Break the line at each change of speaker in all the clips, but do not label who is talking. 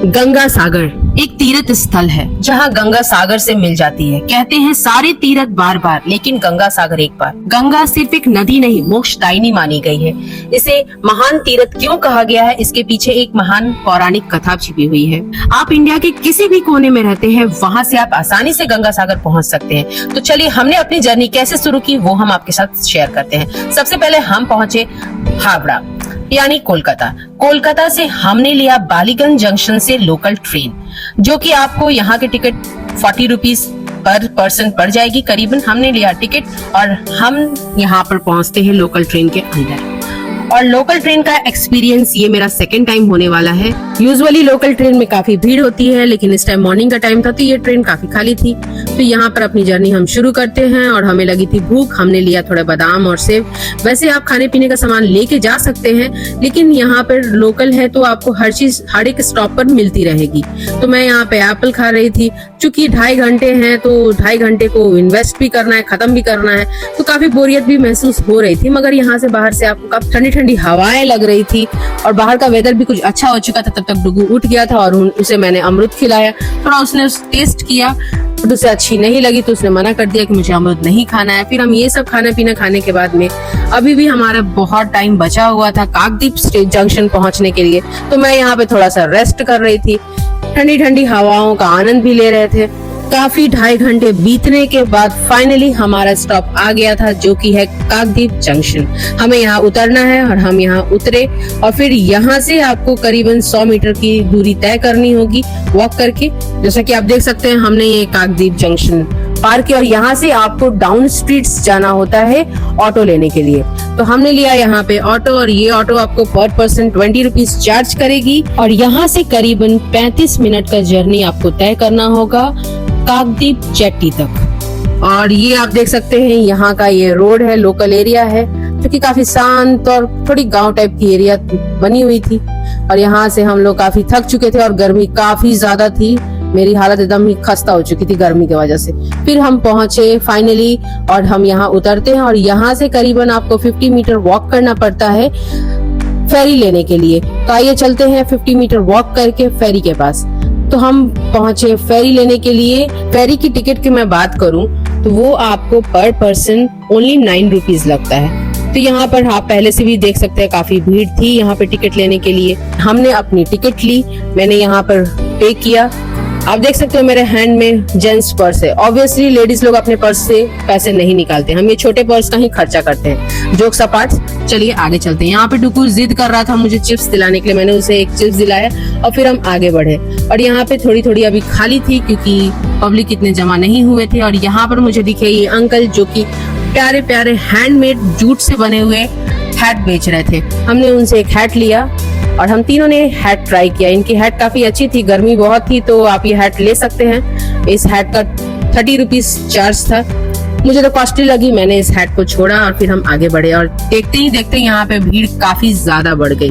गंगा सागर एक तीर्थ स्थल है जहाँ गंगा सागर से मिल जाती है। कहते हैं सारे तीर्थ बार बार, लेकिन गंगा सागर एक बार। गंगा सिर्फ एक नदी नहीं, मोक्षदायिनी मानी गई है। इसे महान तीर्थ क्यों कहा गया है, इसके पीछे एक महान पौराणिक कथा छिपी हुई है। आप इंडिया के किसी भी कोने में रहते हैं, वहाँ से आप आसानी से गंगा सागर पहुँच सकते हैं। तो चलिए हमने अपनी जर्नी कैसे शुरू की वो हम आपके साथ शेयर करते हैं। सबसे पहले हम पहुँचे हावड़ा यानी कोलकाता। कोलकाता से हमने लिया बालीगंज जंक्शन से लोकल ट्रेन, जो कि आपको यहाँ के टिकट 40 रुपीज पर पर्सन पड़ जाएगी करीबन। हमने लिया टिकट और हम यहाँ पर पहुँचते हैं लोकल ट्रेन के अंदर। और लोकल ट्रेन का एक्सपीरियंस ये मेरा सेकंड टाइम होने वाला है। यूजुअली लोकल ट्रेन में काफी भीड़ होती है, लेकिन इस टाइम मॉर्निंग का टाइम था तो ये ट्रेन काफी खाली थी। तो यहाँ पर अपनी जर्नी हम शुरू करते हैं और हमें लगी थी भूख। हमने लिया थोड़ा बादाम और सेब। वैसे आप खाने पीने का सामान लेके जा सकते हैं, लेकिन यहाँ पर लोकल है तो आपको हर चीज हर एक स्टॉप पर मिलती रहेगी। तो मैं यहाँ पे एप्पल खा रही थी। चूंकि 2.5 घंटे हैं तो 2.5 घंटे को इन्वेस्ट भी करना है, खत्म भी करना है, तो काफी बोरियत भी महसूस हो रही थी। मगर यहाँ से बाहर से आपको काफी ठंडी ठंडी हवाएं लग रही थी और बाहर का वेदर भी कुछ अच्छा हो चुका था। तब तक डुगू उठ गया था और उसे मैंने अमरूद खिलाया। थोड़ा उसने टेस्ट किया तो उसे अच्छी नहीं लगी तो उसने मना कर दिया कि मुझे अमरूद नहीं खाना है। फिर हम ये सब खाना पीना खाने के बाद में अभी भी हमारा बहुत टाइम बचा हुआ था काकद्वीप जंक्शन पहुंचने के लिए। तो मैं यहाँ पे थोड़ा सा रेस्ट कर रही थी, ठंडी ठंडी हवाओं का आनंद भी ले रहे थे। काफी 2.5 घंटे बीतने के बाद फाइनली हमारा स्टॉप आ गया था, जो कि है काकद्वीप जंक्शन। हमें यहाँ उतरना है और हम यहाँ उतरे और फिर यहाँ से आपको करीबन 100 मीटर की दूरी तय करनी होगी वॉक करके। जैसा कि आप देख सकते हैं हमने ये काकद्वीप जंक्शन पार किया और यहाँ से आपको डाउन स्ट्रीट्स जाना होता है ऑटो लेने के लिए। तो हमने लिया यहाँ पे ऑटो और ये ऑटो आपको पर पर्सन 20 रुपीज चार्ज करेगी और यहाँ से करीबन 35 मिनट का जर्नी आपको तय करना होगा काकद्वीप जेटी तक। और ये आप देख सकते हैं यहाँ का ये रोड है, लोकल एरिया है, जो कि काफी शांत और थोड़ी गांव टाइप की एरिया बनी हुई थी। और यहाँ से हम लोग काफी थक चुके थे और गर्मी काफी ज्यादा थी। मेरी हालत एकदम ही खस्ता हो चुकी थी गर्मी की वजह से। फिर हम पहुंचे फाइनली और हम यहाँ उतरते हैं और यहाँ से करीबन आपको 50 मीटर वॉक करना पड़ता है फेरी लेने के लिए। तो आइए चलते हैं 50 मीटर वॉक करके फेरी के पास। तो हम पहुंचे फेरी लेने के लिए। फेरी की टिकट की मैं बात करूं तो वो आपको पर पर्सन ओनली 9 रुपीज लगता है। तो यहाँ पर आप पहले से भी देख सकते हैं काफी भीड़ थी यहाँ पे टिकट लेने के लिए। हमने अपनी टिकट ली, मैंने यहाँ पर पे किया। आप देख सकते हो मेरे हैंड में जेंट्स पर्स है। ऑब्वियसली लेडीज लोग अपने पर्स से पैसे नहीं निकालते, हम ये छोटे पर्स का ही खर्चा करते हैं। जोक्स अपार्ट, चलिए आगे चलते हैं। यहाँ पे डुकू जिद कर रहा था मुझे चिप्स दिलाने के लिए, मैंने उसे एक चिप्स दिलाया और फिर हम आगे बढ़े। और यहाँ पे थोड़ी थोड़ी अभी खाली थी क्योंकि पब्लिक इतने जमा नहीं हुए थे। और यहाँ पर मुझे दिखे ये अंकल जो कि प्यारे प्यारे हैंडमेड जूट से बने हुए हैट बेच रहे थे। हमने उनसे एक हैट लिया और हम तीनों ने हैट ट्राई किया। इनकी हैट काफी अच्छी थी, गर्मी बहुत थी तो आप ये हैट ले सकते हैं। इस हैट का 30 रुपीज चार्ज था, मुझे तो कॉस्टली लगी। मैंने इस हैट को छोड़ा और फिर हम आगे बढ़े और देखते ही देखते यहाँ पे भीड़ काफी ज्यादा बढ़ गई।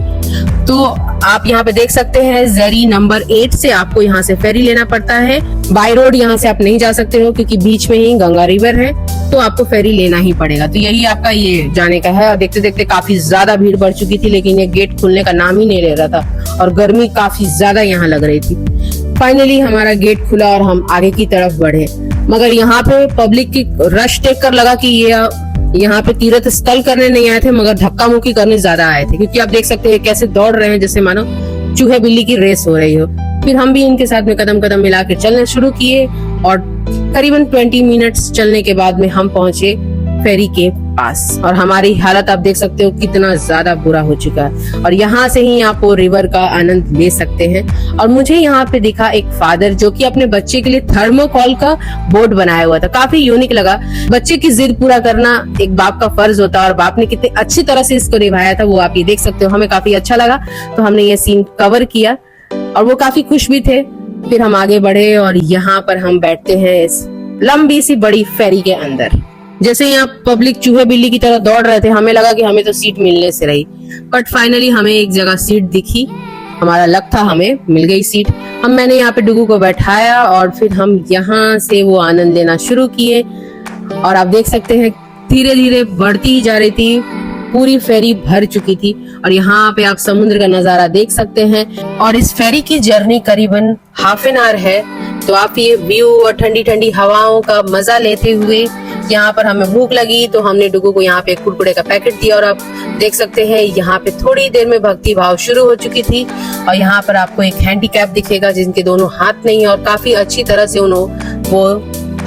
तो आप यहाँ पे देख सकते हैं जरी नंबर 8 से आपको यहाँ से फेरी लेना पड़ता है। बाय रोड यहाँ से आप नहीं जा सकते हो क्योंकि बीच में ही गंगा रिवर है, तो आपको फेरी लेना ही पड़ेगा। तो यही आपका ये जाने का है। और देखते देखते काफी ज्यादा भीड़ बढ़ चुकी थी, लेकिन ये गेट खुलने का नाम ही नहीं ले रहा था और गर्मी काफी ज्यादा यहाँ लग रही थी। फाइनली हमारा गेट खुला और हम आगे की तरफ बढ़े। मगर यहाँ पे पब्लिक की रश देख कर लगा कि ये यहाँ पे तीर्थ स्थल करने नहीं आए थे, मगर धक्का मुक्की करने ज्यादा आए थे। क्योंकि आप देख सकते हैं कैसे दौड़ रहे हैं जैसे मानो चूहे बिल्ली की रेस हो रही हो। फिर हम भी इनके साथ में कदम कदम मिला के चलने शुरू किए और करीबन 20 मिनट्स चलने के बाद में हम पहुंचे फेरी के पास। और हमारी हालत आप देख सकते हो कितना ज्यादा बुरा हो चुका है। और यहाँ से ही आप वो रिवर का आनंद ले सकते हैं। और मुझे यहाँ पे दिखा एक फादर जो कि अपने बच्चे के लिए थर्मोकॉल का बोर्ड बनाया हुआ था, काफी यूनिक लगा। बच्चे की जिद पूरा करना एक बाप का फर्ज होता है और बाप ने कितने अच्छी तरह से इसको निभाया था वो आप ये देख सकते हो। हमें काफी अच्छा लगा तो हमने ये सीन कवर किया और वो काफी खुश भी थे। फिर हम आगे बढ़े और यहाँ पर हम बैठते हैं इस लंबी सी बड़ी फेरी के अंदर। जैसे यहाँ पब्लिक चूहे बिल्ली की तरह दौड़ रहे थे, हमें लगा कि हमें तो सीट मिलने से रही, बट फाइनली हमें एक जगह सीट दिखी। हमारा लक था, हमें मिल गई सीट। मैंने यहाँ पे डुगू को बैठाया और फिर हम यहाँ से वो आनंद लेना शुरू किए। और आप देख सकते हैं धीरे धीरे बढ़ती ही जा रही थी, पूरी फेरी भर चुकी थी और यहाँ पे आप समुद्र का नजारा देख सकते हैं। और इस फेरी की जर्नी करीबन हाफ एन आवर है, तो आप ये व्यू और ठंडी ठंडी हवाओं का मजा लेते हुए, यहाँ पर हमें भूख लगी तो हमने डुगू को यहाँ पे कुरकुरे का पैकेट दिया और आप देख सकते हैं यहाँ पे थोड़ी देर में भक्ति भाव शुरू हो चुकी थी। और यहाँ पर आपको एक हैंडीकैप दिखेगा जिनके दोनों हाथ नहीं है और काफी अच्छी तरह से वो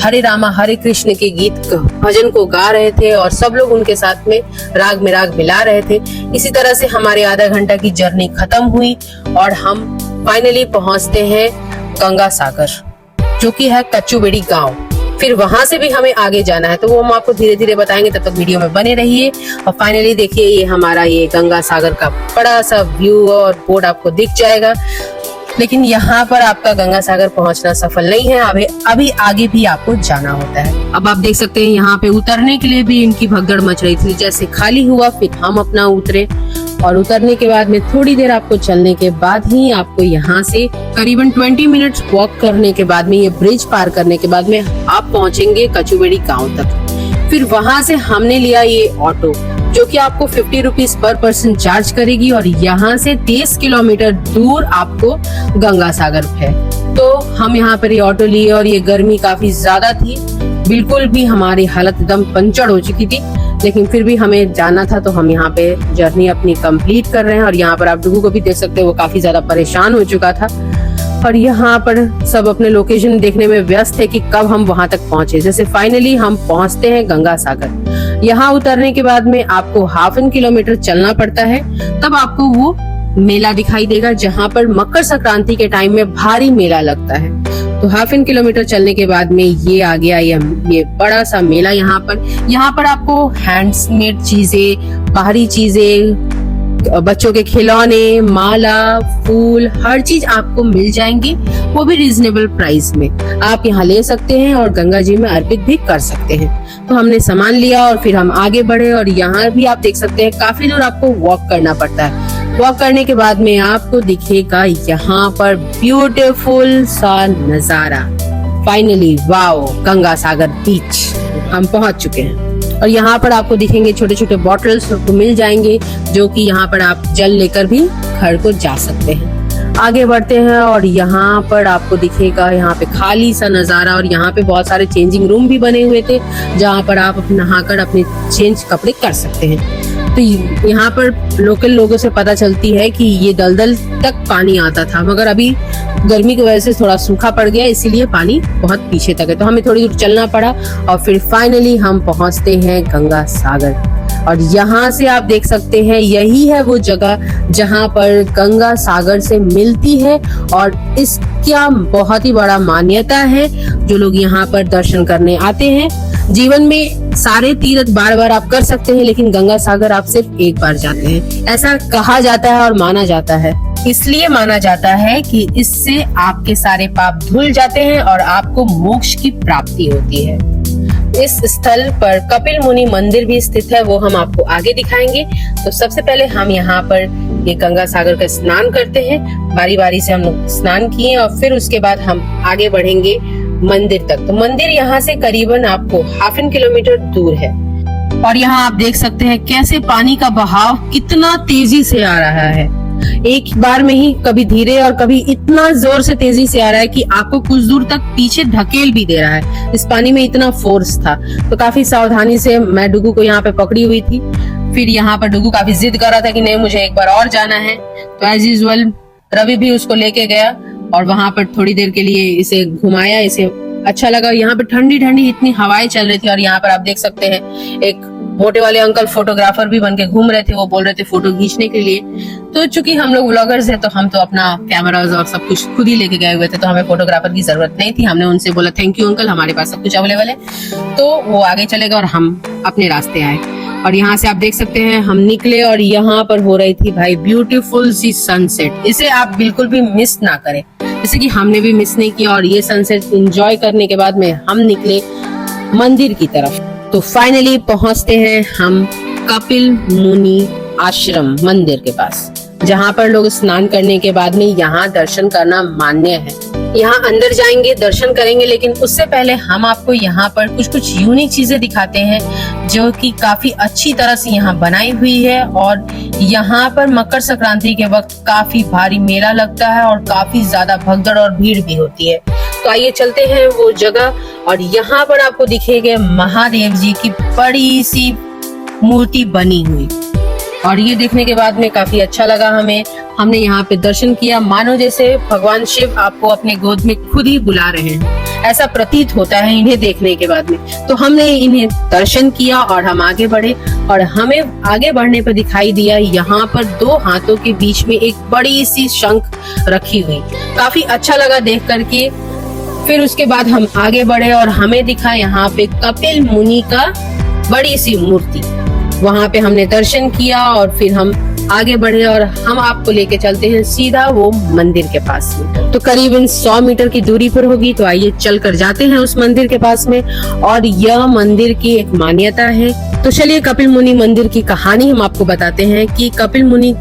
हरे रामा हरे कृष्ण के गीत भजन को गा रहे थे और सब लोग उनके साथ में राग में राग मिला रहे थे। इसी तरह से हमारे आधा घंटा की जर्नी खत्म हुई और हम फाइनली पहुंचते हैं गंगा सागर, जो कि है कच्चूबेड़ी गांव। फिर वहां से भी हमें आगे जाना है, तो वो हम आपको धीरे धीरे बताएंगे, तब तक वीडियो में बने रहिए। और फाइनली देखिए ये हमारा ये गंगा सागर का बड़ा सा व्यू और बोर्ड आपको दिख जाएगा। लेकिन यहाँ पर आपका गंगा सागर पहुंचना सफल नहीं है, अभी आगे भी आपको जाना होता है। अब आप देख सकते हैं यहाँ पे उतरने के लिए भी इनकी भगदड़ मच रही थी। जैसे खाली हुआ फिर हम अपना उतरे और उतरने के बाद में थोड़ी देर आपको चलने के बाद ही आपको यहाँ से करीबन 20 मिनट्स वॉक करने के बाद में, ये ब्रिज पार करने के बाद में आप पहुंचेंगे कच्चूबेड़ी गांव तक। फिर वहां से हमने लिया ये ऑटो, जो कि आपको 50 रुपीज पर पर्सन चार्ज करेगी और यहाँ से 30 किलोमीटर दूर आपको गंगा सागर है। तो हम यहाँ पर ये ऑटो लिए और ये गर्मी काफी ज्यादा थी, बिल्कुल भी हमारी हालत एकदम पंचर हो चुकी थी, लेकिन फिर भी हमें जाना था तो हम यहाँ पे जर्नी अपनी कंप्लीट कर रहे हैं। और यहाँ पर आप डुगू को भी देख सकते हैं, वो काफी ज्यादा परेशान हो चुका था और यहाँ पर सब अपने लोकेशन देखने में व्यस्त है कि कब हम वहां तक पहुंचे। जैसे फाइनली हम पहुंचते हैं गंगा सागर। यहाँ उतरने के बाद में आपको हाफ एन किलोमीटर चलना पड़ता है, तब आपको वो मेला दिखाई देगा जहाँ पर मकर संक्रांति के टाइम में भारी मेला लगता है। तो हाफ एन किलोमीटर चलने के बाद में ये आ गया ये बड़ा सा मेला। यहाँ पर आपको हैंडमेड चीजें, बाहरी चीजें, बच्चों के खिलौने, माला, फूल, हर चीज आपको मिल जाएंगी, वो भी रीजनेबल प्राइस में। आप यहाँ ले सकते हैं और गंगा जी में अर्पित भी कर सकते हैं। तो हमने सामान लिया और फिर हम आगे बढ़े और यहाँ भी आप देख सकते हैं काफी दूर आपको वॉक करना पड़ता है। वॉक करने के बाद में आपको दिखेगा यहाँ पर ब्यूटीफुल सा नजारा। फाइनली वाओ, गंगा सागर बीच हम पहुंच चुके हैं और यहाँ पर आपको दिखेंगे छोटे छोटे बॉटल्स आपको मिल जाएंगे, जो कि यहाँ पर आप जल लेकर भी घर को जा सकते हैं। आगे बढ़ते हैं और यहाँ पर आपको दिखेगा यहाँ पे खाली सा नजारा और यहाँ पे बहुत सारे चेंजिंग रूम भी बने हुए थे, जहाँ पर आप नहाकर अपने चेंज कपड़े कर सकते हैं। तो यहाँ पर लोकल लोगों से पता चलती है कि ये दलदल तक पानी आता था, मगर अभी गर्मी की वजह से थोड़ा सूखा पड़ गया, इसीलिए पानी बहुत पीछे तक है। तो हमें थोड़ी दूर चलना पड़ा और फिर फाइनली हम पहुंचते हैं गंगा सागर। और यहाँ से आप देख सकते हैं यही है वो जगह जहाँ पर गंगा सागर से मिलती है और इसका बहुत ही बड़ा मान्यता है। जो लोग यहाँ पर दर्शन करने आते हैं, जीवन में सारे तीर्थ बार बार आप कर सकते हैं, लेकिन गंगा सागर आप सिर्फ एक बार जाते हैं, ऐसा कहा जाता है और माना जाता है। इसलिए माना जाता है कि इससे आपके सारे पाप धुल जाते हैं और आपको मोक्ष की प्राप्ति होती है। इस स्थल पर कपिल मुनि मंदिर भी स्थित है, वो हम आपको आगे दिखाएंगे। तो सबसे पहले हम यहाँ पर ये गंगा सागर का स्नान करते हैं। बारी बारी से हम लोग स्नान किए और फिर उसके बाद हम आगे बढ़ेंगे मंदिर तक। तो मंदिर यहाँ से करीबन आपको हाफ एन किलोमीटर दूर है और यहाँ आप देख सकते हैं कैसे पानी का बहाव कितना तेजी से आ रहा है। एक बार में ही कभी धीरे और कभी इतना जोर से तेजी से आ रहा है कि आपको कुछ दूर तक पीछे धकेल भी दे रहा है। इस पानी में इतना फोर्स था, तो काफी सावधानी से मैं डुगू को यहाँ पे पकड़ी हुई थी। फिर यहाँ पर डुगू काफी जिद कर रहा था कि नहीं, मुझे एक बार और जाना है। तो एज यूजुअल रवि भी उसको लेके गया और वहां पर थोड़ी देर के लिए इसे घुमाया, इसे अच्छा लगा। यहाँ पे ठंडी ठंडी इतनी हवाएं चल रही थी और यहाँ पर आप देख सकते हैं एक मोटे वाले अंकल फोटोग्राफर भी बनके घूम रहे थे, वो बोल रहे थे फोटो खींचने के लिए। तो चूंकि हम लोग व्लॉगर्स हैं तो हम तो अपना कैमरास और सब कुछ खुद ही लेके गए हुए थे, तो हमें फोटोग्राफर की जरूरत नहीं थी। हमने उनसे बोला थैंक यू अंकल, हमारे पास सब कुछ अवेलेबल है। तो वो आगे चले गए और हम अपने रास्ते आए। और यहाँ से आप देख सकते हैं हम निकले और यहाँ पर हो रही थी भाई ब्यूटीफुल सी सनसेट। इसे आप बिल्कुल भी मिस ना करें, जैसे कि हमने भी मिस नहीं किया। और ये सनसेट एंजॉय करने के बाद में हम निकले मंदिर की तरफ। तो फाइनली पहुंचते हैं हम कपिल मुनि आश्रम मंदिर के पास, जहाँ पर लोग स्नान करने के बाद में यहाँ दर्शन करना मान्य है। यहाँ अंदर जाएंगे, दर्शन करेंगे, लेकिन उससे पहले हम आपको यहाँ पर कुछ यूनिक चीजें दिखाते हैं जो कि काफी अच्छी तरह से यहाँ बनाई हुई है। और यहाँ पर मकर संक्रांति के वक्त काफी भारी मेला लगता है और काफी ज्यादा भगदड़ और भीड़ भी होती है। तो आइए चलते हैं वो जगह, और यहाँ पर आपको दिखेगा महादेव जी की बड़ी सी मूर्ति बनी हुई, और ये देखने के बाद में काफी अच्छा लगा हमें। हमने यहाँ पे दर्शन किया, मानो जैसे भगवान शिव आपको अपने गोद में खुद ही बुला रहे हैं, ऐसा प्रतीत होता है इन्हें देखने के बाद में। तो हमने इन्हें दर्शन किया और हम आगे बढ़े, और हमें आगे बढ़ने पर दिखाई दिया यहाँ पर 2 हाथों के बीच में एक बड़ी सी शंख रखी हुई, काफी अच्छा लगा देख करके। फिर उसके बाद हम आगे बढ़े और हमें दिखा यहाँ पे कपिल मुनि का बड़ी सी मूर्ति, वहाँ पे हमने दर्शन किया और फिर हम आगे बढ़े और हम आपको लेके चलते हैं सीधा वो मंदिर के पास में। तो करीबन 100 मीटर की दूरी पर होगी, तो आइए चल कर जाते हैं उस मंदिर के पास में। और यह मंदिर की एक मान्यता है। तो चलिए कपिल मुनि मंदिर की कहानी हम आपको बताते हैं कि कपिल मुनि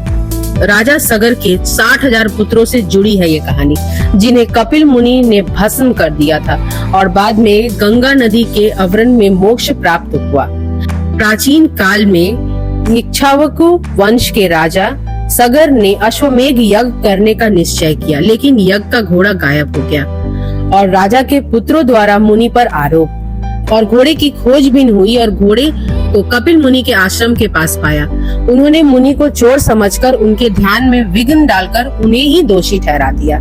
राजा सगर के 60,000 पुत्रों से जुड़ी है ये कहानी, जिन्हें कपिल मुनि ने भस्म कर दिया था और बाद में गंगा नदी के अवरण में मोक्ष प्राप्त हुआ। प्राचीन काल में इक्ष्वाकु वंश के राजा सगर ने अश्वमेध यज्ञ करने का निश्चय किया, लेकिन यज्ञ का घोड़ा गायब हो गया और राजा के पुत्रों द्वारा मुनि पर आरोप, और घोड़े की खोजबीन हुई और घोड़े को कपिल मुनि के आश्रम के पास पाया। उन्होंने मुनि को चोर समझकर उनके ध्यान में विघ्न डालकर उन्हें ही दोषी ठहरा दिया,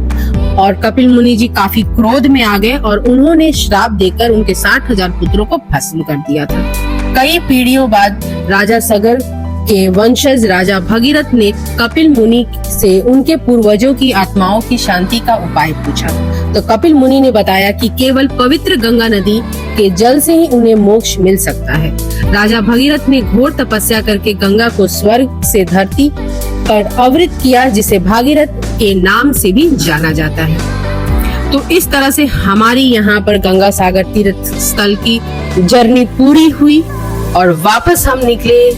और कपिल मुनि जी काफी क्रोध में आ गए और उन्होंने श्राप देकर उनके 60,000 पुत्रों को भस्म कर दिया था। कई पीढ़ियों बाद राजा सगर के वंशज राजा भगीरथ ने कपिल मुनि से उनके पूर्वजों की आत्माओं की शांति का उपाय पूछा। तो कपिल मुनि ने बताया कि केवल पवित्र गंगा नदी के जल से ही उन्हें मोक्ष मिल सकता है। राजा भगीरथ ने घोर तपस्या करके गंगा को स्वर्ग से धरती पर अवतरित किया, जिसे भागीरथ के नाम से भी जाना जाता है। तो इस तरह से हमारी यहाँ पर गंगा सागर तीर्थ स्थल की जर्नी पूरी हुई और वापस हम निकले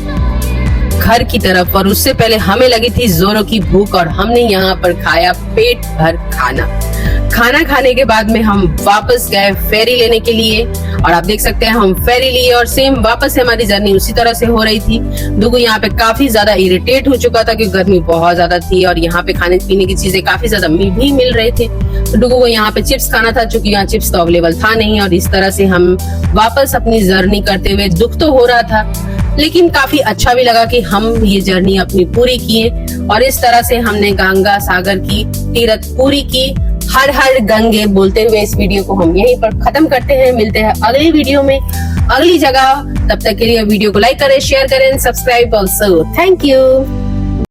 घर की तरफ। और उससे पहले हमें लगी थी जोरों की भूख और हमने यहाँ पर खाया पेट भर खाना खाने के बाद में हम वापस गए फेरी लेने के लिए, और आप देख सकते हैं हम फेरी लिए और सेम वापस से हमारी जर्नी उसी तरह से हो रही थी। डुगु यहाँ पे काफी ज्यादा इरिटेट हो चुका था क्योंकि गर्मी बहुत ज्यादा थी और यहाँ पे खाने पीने की चीजें काफी ज्यादा भी मिल रहे थे। तो डुगु को यहाँ पे चिप्स खाना था, चूंकि यहाँ चिप्स तो अवेलेबल था नहीं, और इस तरह से हम वापस अपनी जर्नी करते हुए, दुख तो हो रहा था लेकिन काफी अच्छा भी लगा कि हम ये जर्नी अपनी पूरी किए। और इस तरह से हमने गंगा सागर की तीर्थ पूरी की। हर हर गंगे बोलते हुए इस वीडियो को हम यहीं पर खत्म करते हैं। मिलते हैं अगली वीडियो में अगली जगह। तब तक के लिए वीडियो को लाइक करें, शेयर करें, सब्सक्राइब ऑल्सो। Thank you.